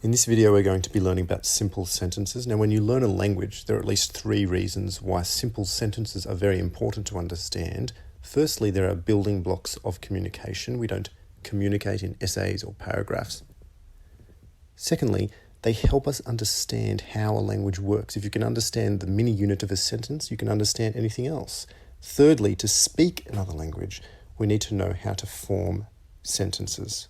In this video, we're going to be learning about simple sentences. Now, when you learn a language, there are at least 3 reasons why simple sentences are very important to understand. Firstly, there are building blocks of communication. We don't communicate in essays or paragraphs. Secondly, they help us understand how a language works. If you can understand the mini unit of a sentence, you can understand anything else. Thirdly, to speak another language, we need to know how to form sentences.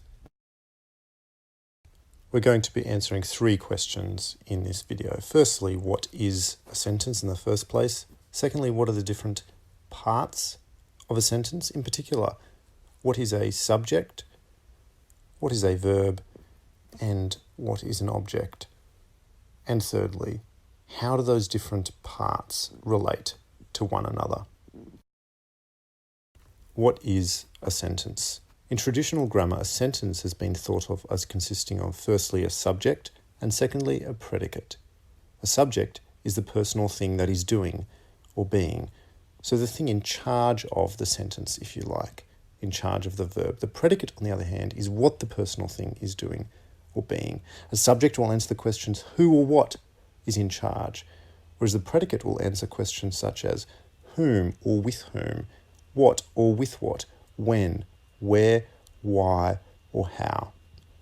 We're going to be answering 3 questions in this video. Firstly, what is a sentence in the first place? Secondly, what are the different parts of a sentence? In particular, what is a subject? What is a verb? And what is an object? And thirdly, how do those different parts relate to one another? What is a sentence? In traditional grammar, a sentence has been thought of as consisting of firstly a subject and secondly a predicate. A subject is the person or thing that is doing or being. So the thing in charge of the sentence, if you like, in charge of the verb. The predicate, on the other hand, is what the person or thing is doing or being. A subject will answer the questions who or what is in charge, whereas the predicate will answer questions such as whom or with whom, what or with what, when, where, why, or how.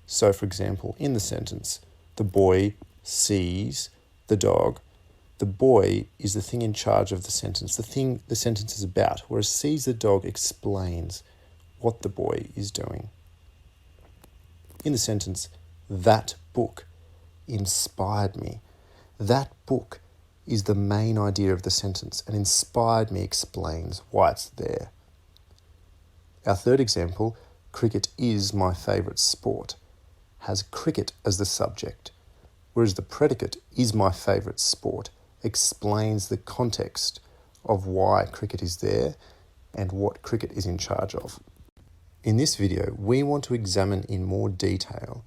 So, for example, in the sentence, the boy sees the dog. The boy is the thing in charge of the sentence, the thing the sentence is about, whereas sees the dog explains what the boy is doing. In the sentence, that book inspired me. That book is the main idea of the sentence, and inspired me explains why it's there. Our third example, cricket is my favourite sport, has cricket as the subject, whereas the predicate is my favourite sport explains the context of why cricket is there and what cricket is in charge of. In this video, we want to examine in more detail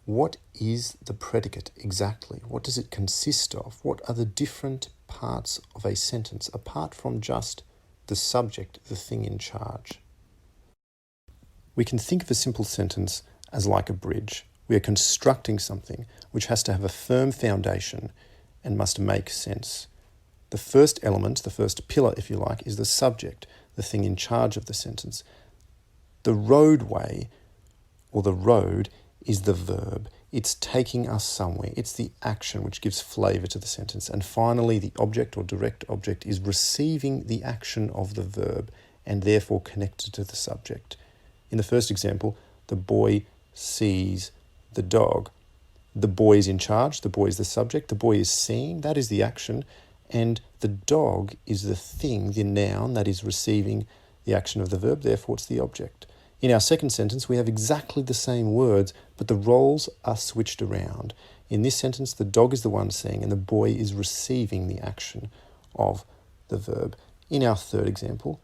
what is the predicate exactly? What does it consist of? What are the different parts of a sentence apart from just the subject, the thing in charge? We can think of a simple sentence as like a bridge. We are constructing something which has to have a firm foundation and must make sense. The first element, the first pillar, if you like, is the subject, the thing in charge of the sentence. The roadway, or the road, is the verb. It's taking us somewhere. It's the action which gives flavour to the sentence. And finally, the object or direct object is receiving the action of the verb and therefore connected to the subject. In the first example, the boy sees the dog. The boy is in charge, the boy is the subject, the boy is seeing, that is the action, and the dog is the thing, the noun, that is receiving the action of the verb, therefore it's the object. In our second sentence, we have exactly the same words, but the roles are switched around. In this sentence, the dog is the one seeing, and the boy is receiving the action of the verb. In our third example,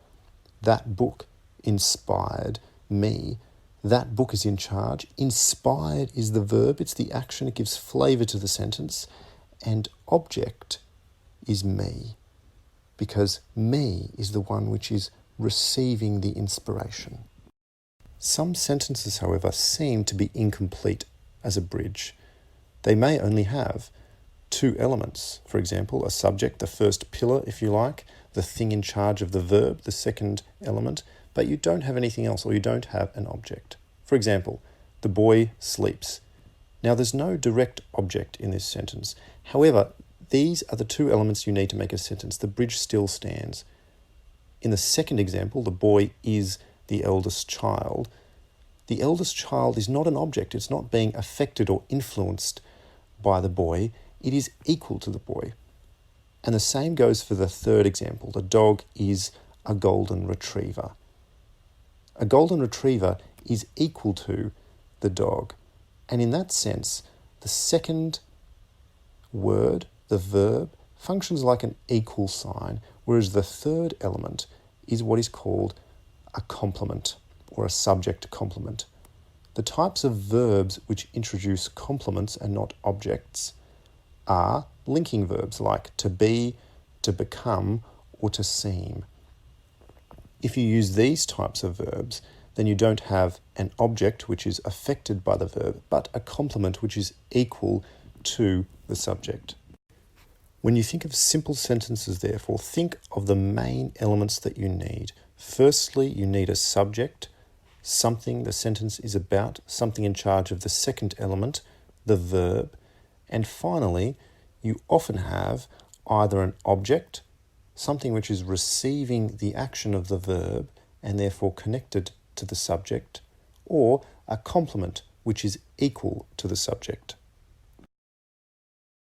that book inspired me. That book is in charge. Inspired is the verb. It's the action. It gives flavour to the sentence. And object is me, because me is the one which is receiving the inspiration. Some sentences, however, seem to be incomplete as a bridge. They may only have 2 elements. For example, a subject, the first pillar, if you like, the thing in charge of the verb, the second element, but you don't have anything else, or you don't have an object. For example, the boy sleeps. Now, there's no direct object in this sentence. However, these are the 2 elements you need to make a sentence. The bridge still stands. In the second example, the boy is the eldest child. The eldest child is not an object. It's not being affected or influenced by the boy. It is equal to the boy. And the same goes for the third example. The dog is a golden retriever. A golden retriever is equal to the dog. And in that sense, the second word, the verb, functions like an equal sign, whereas the third element is what is called a complement or a subject complement. The types of verbs which introduce complements and not objects are linking verbs like to be, to become, or to seem. If you use these types of verbs, then you don't have an object which is affected by the verb, but a complement which is equal to the subject. When you think of simple sentences, therefore, think of the main elements that you need. Firstly, you need a subject, something the sentence is about, something in charge of the second element, the verb, and finally, you often have either an object, something which is receiving the action of the verb and therefore connected to the subject, or a complement which is equal to the subject.